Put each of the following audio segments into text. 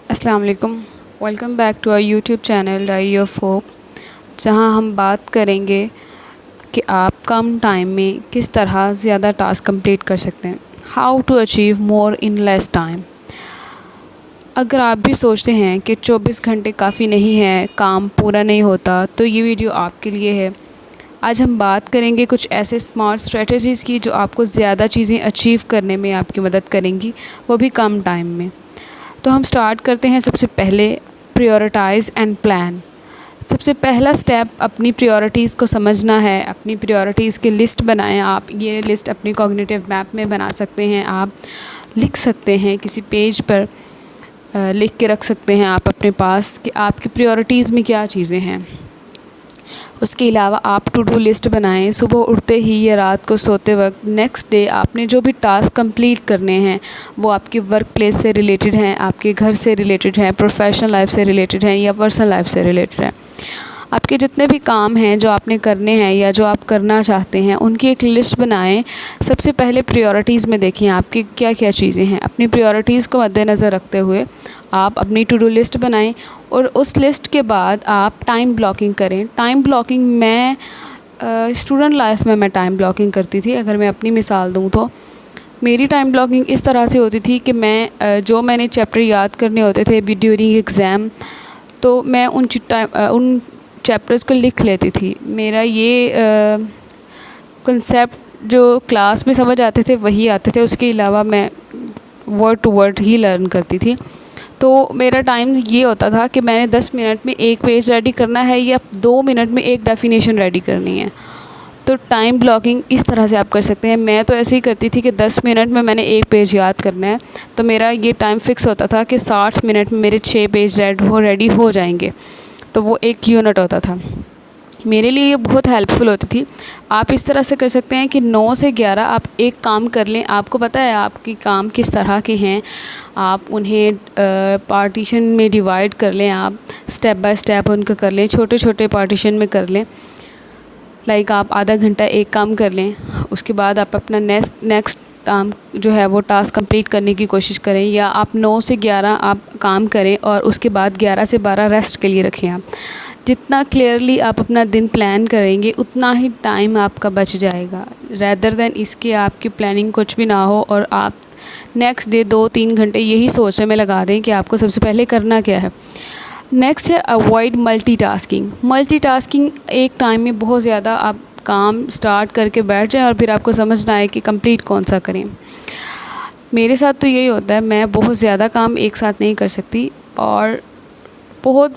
अस्सलाम वालेकुम। Welcome back to our YouTube channel diary of hope, जहां हम बात करेंगे कि आप कम टाइम में किस तरह ज़्यादा टास्क कंप्लीट कर सकते हैं। How to achieve more in less time. अगर आप भी सोचते हैं कि 24 घंटे काफ़ी नहीं है, काम पूरा नहीं होता, तो ये वीडियो आपके लिए है। आज हम बात करेंगे कुछ ऐसे स्मार्ट स्ट्रेटजीज़ की जो आपको ज़्यादा चीज़ें अचीव करने में आपकी मदद करेंगी, वो भी कम टाइम में। तो हम स्टार्ट करते हैं। सबसे पहले प्रायोरिटाइज़ एंड प्लान। सबसे पहला स्टेप अपनी प्रायोरिटीज़ को समझना है। अपनी प्रायोरिटीज़ की लिस्ट बनाएं। आप ये लिस्ट अपनी कॉग्निटिव मैप में बना सकते हैं, आप लिख सकते हैं, किसी पेज पर लिख के रख सकते हैं आप अपने पास कि आपकी प्रायोरिटीज़ में क्या चीज़ें हैं। उसके अलावा आप टू डू लिस्ट बनाएं। सुबह उठते ही या रात को सोते वक्त नेक्स्ट डे आपने जो भी टास्क कंप्लीट करने हैं वो आपके वर्क प्लेस से रिलेटेड हैं, आपके घर से रिलेटेड हैं, प्रोफेशनल लाइफ से रिलेटेड हैं या पर्सनल लाइफ से रिलेटेड हैं। आपके जितने भी काम हैं जो आपने करने हैं या जो आप करना चाहते हैं, उनकी एक लिस्ट बनाएं। सबसे पहले प्रायोरिटीज़ में देखें आपकी क्या क्या चीज़ें हैं। अपनी प्रायोरिटीज़ को मद्देनज़र रखते हुए आप अपनी टू डू लिस्ट बनाएं और उस लिस्ट के बाद आप टाइम ब्लॉकिंग करें। टाइम ब्लॉकिंग मैं स्टूडेंट लाइफ में मैं टाइम ब्लॉकिंग करती थी। अगर मैं अपनी मिसाल दूँ तो मेरी टाइम ब्लॉकिंग इस तरह से होती थी कि मैं जो मैंने चैप्टर याद करने होते थे ड्यूरिंग एग्ज़ाम, तो मैं उन चैप्टर्स को लिख लेती थी। मेरा ये कंसेप्ट जो क्लास में समझ आते थे वही आते थे, उसके अलावा मैं वर्ड टू वर्ड ही लर्न करती थी। तो मेरा टाइम ये होता था कि मैंने 10 मिनट में एक पेज रेडी करना है या 2 मिनट में एक डेफिनेशन रेडी करनी है। तो टाइम ब्लॉकिंग इस तरह से आप कर सकते हैं। मैं तो ऐसे ही करती थी कि 10 मिनट में मैंने एक पेज याद करना है, तो मेरा ये टाइम फ़िक्स होता था कि 60 मिनट में मेरे 6 पेज रेडी हो जाएंगे। तो वो एक यूनिट होता था। मेरे लिए ये बहुत हेल्पफुल होती थी। आप इस तरह से कर सकते हैं कि 9 से 11 आप एक काम कर लें। आपको पता है आपके काम किस तरह के हैं, आप उन्हें पार्टीशन में डिवाइड कर लें। आप स्टेप बाय स्टेप उनका कर लें, छोटे छोटे पार्टीशन में कर लें। लाइक आप आधा घंटा एक काम कर लें, उसके बाद आप अपना नेक्स्ट काम जो है वो टास्क कंप्लीट करने की कोशिश करें। या आप 9 से 11 आप काम करें और उसके बाद 11 से 12 रेस्ट के लिए रखें। आप जितना क्लियरली आप अपना दिन प्लान करेंगे उतना ही टाइम आपका बच जाएगा, रैदर दैन इसके आपकी प्लानिंग कुछ भी ना हो और आप नेक्स्ट डे 2-3 घंटे यही सोचने में लगा दें कि आपको सबसे पहले करना क्या है। नेक्स्ट है अवॉइड मल्टीटास्किंग। मल्टीटास्किंग एक टाइम में बहुत ज़्यादा आप काम स्टार्ट करके बैठ जाएं और फिर आपको समझ ना आए कि कंप्लीट कौन सा करें। मेरे साथ तो यही होता है, मैं बहुत ज़्यादा काम एक साथ नहीं कर सकती और बहुत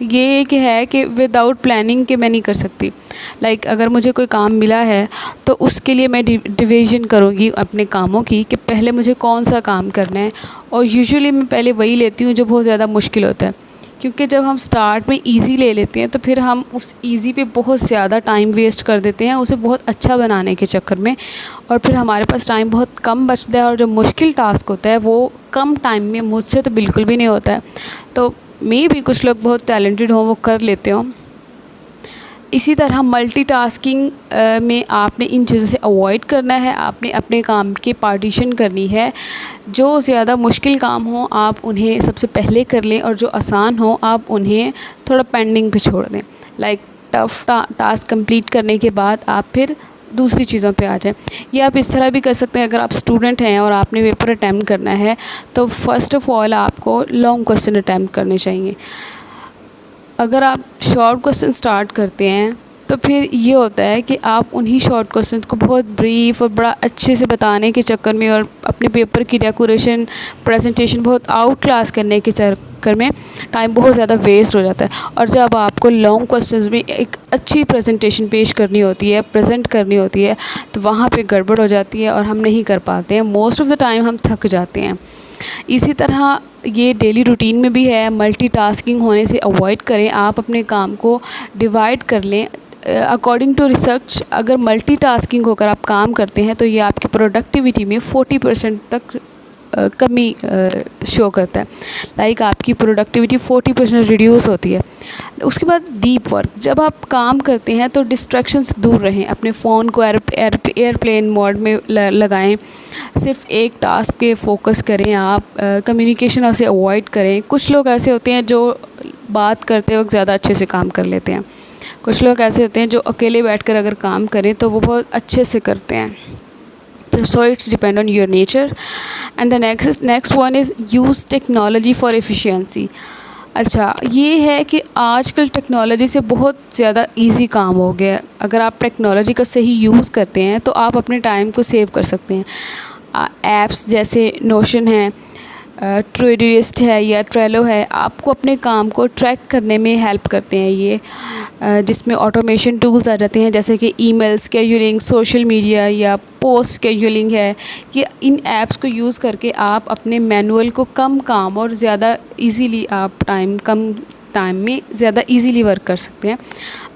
ये कि है कि विदाउट प्लानिंग के मैं नहीं कर सकती। लाइक अगर मुझे कोई काम मिला है तो उसके लिए मैं डिवीज़न करूँगी अपने कामों की कि पहले मुझे कौन सा काम करना है, और यूजुअली मैं पहले वही लेती हूँ जो बहुत ज़्यादा मुश्किल होता है। क्योंकि जब हम स्टार्ट में इजी ले लेते हैं तो फिर हम उस इजी पे बहुत ज़्यादा टाइम वेस्ट कर देते हैं उसे बहुत अच्छा बनाने के चक्कर में, और फिर हमारे पास टाइम बहुत कम बचता है और जो मुश्किल टास्क होता है वो कम टाइम में मुझसे तो बिल्कुल भी नहीं होता है। तो मे भी कुछ लोग बहुत टैलेंटेड हों, वो कर लेते हों। इसी तरह मल्टीटास्किंग में आपने इन चीज़ों से अवॉइड करना है। आपने अपने काम की पार्टीशन करनी है। जो ज़्यादा मुश्किल काम हो आप उन्हें सबसे पहले कर लें और जो आसान हो आप उन्हें थोड़ा पेंडिंग पे छोड़ दें। लाइक टफ़ टास्क कंप्लीट करने के बाद आप फिर दूसरी चीज़ों पे आ जाएं। ये आप इस तरह भी कर सकते हैं। अगर आप स्टूडेंट हैं और आपने पेपर अटैम्प्ट करना है तो फ़र्स्ट ऑफ़ ऑल आपको लॉन्ग क्वेश्चन अटैम्प्ट करने चाहिए। अगर आप शॉर्ट क्वेश्चन स्टार्ट करते हैं तो फिर ये होता है कि आप उन्हीं शॉर्ट क्वेश्चन को बहुत ब्रीफ और बड़ा अच्छे से बताने के चक्कर में और अपने पेपर की डेकोरेशन प्रेजेंटेशन बहुत आउट क्लास करने के चक्कर में टाइम बहुत ज़्यादा वेस्ट हो जाता है। और जब आपको लॉन्ग क्वेश्चंस में एक अच्छी प्रेजेंटेशन पेश करनी होती है, प्रेजेंट करनी होती है, तो वहाँ पे गड़बड़ हो जाती है और हम नहीं कर पाते हैं। मोस्ट ऑफ़ द टाइम हम थक जाते हैं। इसी तरह ये डेली रूटीन में भी है। मल्टीटास्किंग होने से अवॉइड करें। आप अपने काम को डिवाइड कर लें। अकॉर्डिंग टू रिसर्च अगर मल्टीटास्किंग होकर आप काम करते हैं तो ये आपकी प्रोडक्टिविटी में 40% तक कमी शो करता है। लाइक आपकी प्रोडक्टिविटी 40% रिड्यूस होती है। उसके बाद डीप वर्क, जब आप काम करते हैं तो डिस्ट्रैक्शंस दूर रहें, अपने फ़ोन को एयरप्लेन मोड में लगाएं, सिर्फ एक टास्क पे फोकस करें आप, कम्युनिकेशन से अवॉइड करें। कुछ लोग ऐसे होते हैं जो बात करते वक्त ज़्यादा अच्छे से काम कर लेते हैं, कुछ लोग ऐसे होते हैं जो अकेले बैठकर अगर काम करें तो वो बहुत अच्छे से करते हैं। तो so it's depend on your nature. And the next one is use technology for efficiency. अच्छा, ये है कि आजकल टेक्नोलॉजी से बहुत ज़्यादा इजी काम हो गया है। अगर आप टेक्नोलॉजी का सही यूज़ करते हैं तो आप अपने टाइम को सेव कर सकते हैं। ऐप्स जैसे नोशन है, टूडूइस्ट है या ट्रेलो है, आपको अपने काम को ट्रैक करने में हेल्प करते हैं ये, जिसमें ऑटोमेशन टूल्स आ जाते हैं जैसे कि ईमेल स्केड्यूलिंग, सोशल मीडिया या पोस्ट स्केड्यूलिंग है। ये इन ऐप्स को यूज़ करके आप अपने मैनुअल को कम काम और ज़्यादा इजीली आप कम टाइम में ज़्यादा इजीली वर्क कर सकते हैं,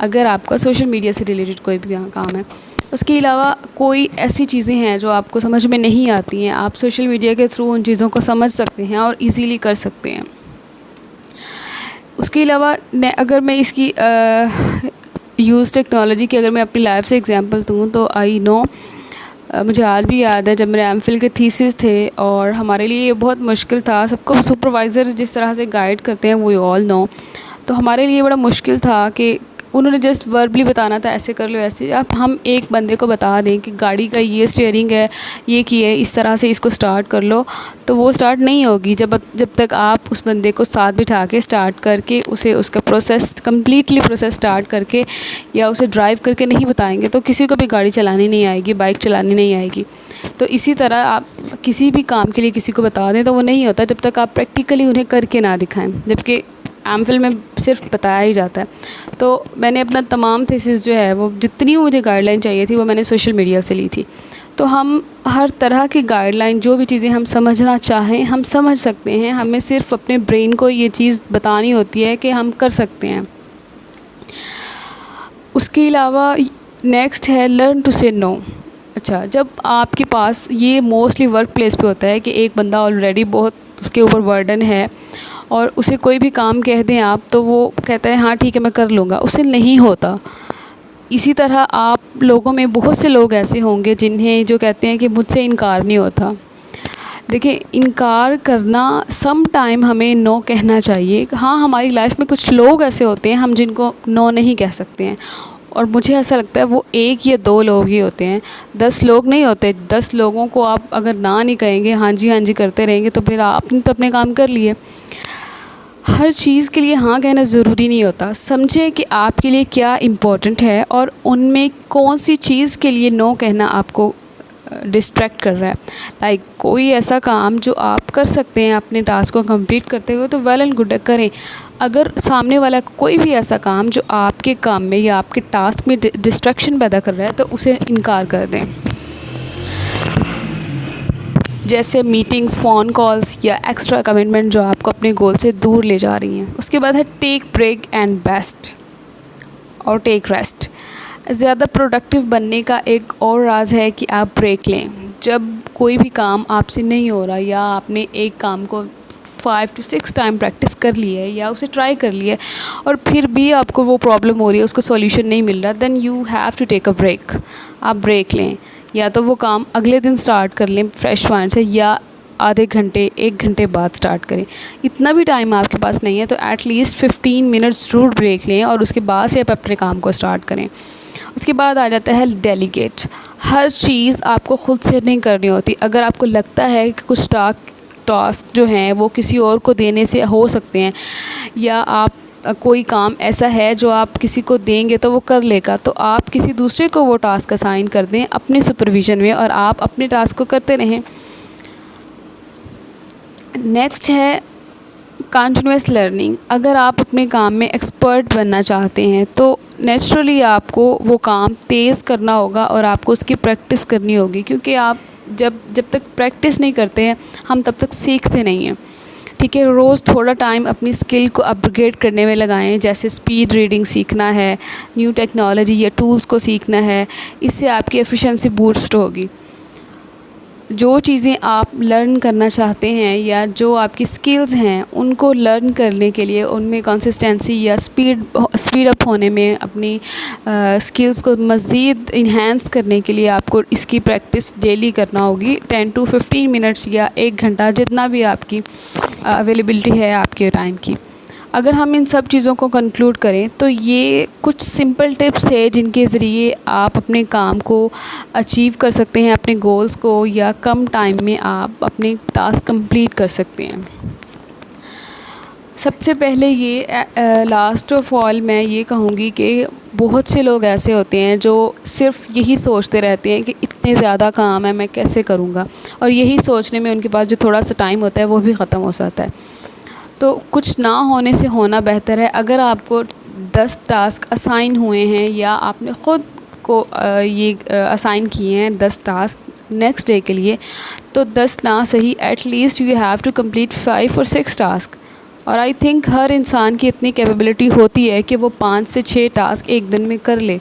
अगर आपका सोशल मीडिया से रिलेटेड कोई भी काम है। उसके अलावा कोई ऐसी चीज़ें हैं जो आपको समझ में नहीं आती हैं, आप सोशल मीडिया के थ्रू उन चीज़ों को समझ सकते हैं और इजीली कर सकते हैं। उसके अलावा अगर मैं इसकी यूज़ टेक्नोलॉजी की अगर मैं अपनी लाइफ से एग्जांपल दूँ तो आई नो, मुझे आज भी याद है जब मेरे एमफिल के थीसिस थे और हमारे लिए ये बहुत मुश्किल था। सबको सुपरवाइज़र जिस तरह से गाइड करते हैं वो ऑल नो, तो हमारे लिए बड़ा मुश्किल था कि उन्होंने जस्ट वर्बली बताना था ऐसे कर लो ऐसे। अब हम एक बंदे को बता दें कि गाड़ी का ये स्टीयरिंग है, ये की है, इस तरह से इसको स्टार्ट कर लो, तो वो स्टार्ट नहीं होगी जब तक आप उस बंदे को साथ बिठा के स्टार्ट करके उसे उसका कम्प्लीटली प्रोसेस स्टार्ट करके या उसे ड्राइव करके नहीं बताएंगे तो किसी को भी गाड़ी चलानी नहीं आएगी, बाइक चलानी नहीं आएगी। तो इसी तरह आप किसी भी काम के लिए किसी को बता दें तो वो नहीं होता जब तक आप प्रैक्टिकली उन्हें करके ना दिखाएं, जबकि एमफिल में सिर्फ बताया ही जाता है। तो मैंने अपना तमाम थीसिस जो है वो जितनी मुझे गाइडलाइन चाहिए थी वो मैंने सोशल मीडिया से ली थी। तो हम हर तरह की गाइडलाइन, जो भी चीज़ें हम समझना चाहें हम समझ सकते हैं, हमें सिर्फ अपने ब्रेन को ये चीज़ बतानी होती है कि हम कर सकते हैं। उसके अलावा नेक्स्ट है लर्न टू से नो। अच्छा, जब आपके पास ये मोस्टली वर्क प्लेस पे होता है कि एक बंदा ऑलरेडी बहुत उसके ऊपर बर्डन है और उसे कोई भी काम कह दें आप तो वो कहता है हाँ ठीक है मैं कर लूँगा, उससे नहीं होता। इसी तरह आप लोगों में बहुत से लोग ऐसे होंगे जिन्हें जो कहते हैं कि मुझसे इनकार नहीं होता। देखिए, इनकार करना सम टाइम हमें नो कहना चाहिए। हाँ, हमारी लाइफ में कुछ लोग ऐसे होते हैं हम जिनको नो नहीं कह सकते हैं, और मुझे ऐसा लगता है वो 1 या 2 लोग ही होते हैं, 10 लोग नहीं होते। 10 लोगों को आप अगर ना नहीं कहेंगे, हाँ जी करते रहेंगे तो फिर आपने तो अपने काम कर लिए। हर चीज़ के लिए हाँ कहना ज़रूरी नहीं होता। समझे कि आपके लिए क्या इम्पोर्टेंट है और उनमें कौन सी चीज़ के लिए नो कहना आपको डिस्ट्रैक्ट कर रहा है। लाइक कोई ऐसा काम जो आप कर सकते हैं अपने टास्क को कंप्लीट करते हुए तो वेल एंड गुड करें। अगर सामने वाला कोई भी ऐसा काम जो आपके काम में या आपके टास्क में डिस्ट्रैक्शन पैदा कर रहा है तो उसे इनकार कर दें। जैसे मीटिंग्स, फ़ोन कॉल्स या एक्स्ट्रा कमिटमेंट जो आपको अपने गोल से दूर ले जा रही हैं। उसके बाद है टेक ब्रेक एंड बेस्ट और टेक रेस्ट। ज़्यादा प्रोडक्टिव बनने का एक और राज है कि आप ब्रेक लें। जब कोई भी काम आपसे नहीं हो रहा या आपने एक काम को 5 to 6 टाइम प्रैक्टिस कर ली है या उसे ट्राई कर लिया है और फिर भी आपको वो प्रॉब्लम हो रही है, उसको सॉल्यूशन नहीं मिल रहा, then you have to take a break. आप ब्रेक लें, या तो वो काम अगले दिन स्टार्ट कर लें फ्रेश माइंड से या आधे घंटे 1 घंटे बाद स्टार्ट करें। इतना भी टाइम आपके पास नहीं है तो एटलीस्ट 15 मिनट्स ज़रूर ब्रेक लें और उसके बाद से आप अपने काम को स्टार्ट करें। उसके बाद आ जाता है डेलीगेट। हर चीज़ आपको ख़ुद से नहीं करनी होती। अगर आपको लगता है कि कुछ टास्क जो हैं वो किसी और को देने से हो सकते हैं या आप कोई काम ऐसा है जो आप किसी को देंगे तो वो कर लेगा, तो आप किसी दूसरे को वो टास्क असाइन कर दें अपने सुपरविज़न में और आप अपने टास्क को करते रहें। नेक्स्ट है कंटिन्यूअस लर्निंग। अगर आप अपने काम में एक्सपर्ट बनना चाहते हैं तो नेचुरली आपको वो काम तेज़ करना होगा और आपको उसकी प्रैक्टिस करनी होगी, क्योंकि आप जब तक प्रैक्टिस नहीं करते हैं हम तब तक सीखते नहीं हैं। ठीक है, रोज़ थोड़ा टाइम अपनी स्किल को अपग्रेड करने में लगाएं, जैसे स्पीड रीडिंग सीखना है, न्यू टेक्नोलॉजी या टूल्स को सीखना है, इससे आपकी एफिशिएंसी बूस्ट होगी। जो चीज़ें आप लर्न करना चाहते हैं या जो आपकी स्किल्स हैं उनको लर्न करने के लिए उनमें कंसिस्टेंसी या स्पीड अप होने में अपनी स्किल्स को मज़ीद इन्हेंस करने के लिए आपको इसकी प्रैक्टिस डेली करना होगी। 10 to 15 मिनट्स या 1 घंटा, जितना भी आपकी अवेलेबिलिटी है आपके टाइम की। अगर हम इन सब चीज़ों को कंक्लूड करें तो ये कुछ सिंपल टिप्स है जिनके ज़रिए आप अपने काम को अचीव कर सकते हैं, अपने गोल्स को, या कम टाइम में आप अपने टास्क कंप्लीट कर सकते हैं। सबसे पहले ये लास्ट ऑफ ऑल मैं ये कहूँगी कि बहुत से लोग ऐसे होते हैं जो सिर्फ़ यही सोचते रहते हैं कि इतने ज़्यादा काम है मैं कैसे करूँगा, और यही सोचने में उनके पास जो थोड़ा सा टाइम होता है वो भी ख़त्म हो जाता है। तो कुछ ना होने से होना बेहतर है। अगर आपको 10 टास्क असाइन हुए हैं या आपने ख़ुद को ये असाइन किए हैं 10 टास्क नेक्स्ट डे के लिए, तो 10 ना सही at least you have to complete 5 और 6 टास्क। और आई थिंक हर इंसान की इतनी कैपेबिलिटी होती है कि वो 5 से 6 टास्क एक दिन में कर ले।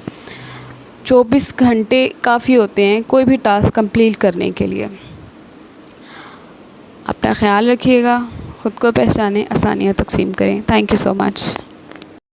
24 घंटे काफ़ी होते हैं कोई भी टास्क कंप्लीट करने के लिए। अपना ख्याल रखिएगा, ख़ुद को पहचानें, आसानियाँ तकसीम करें। Thank you so much.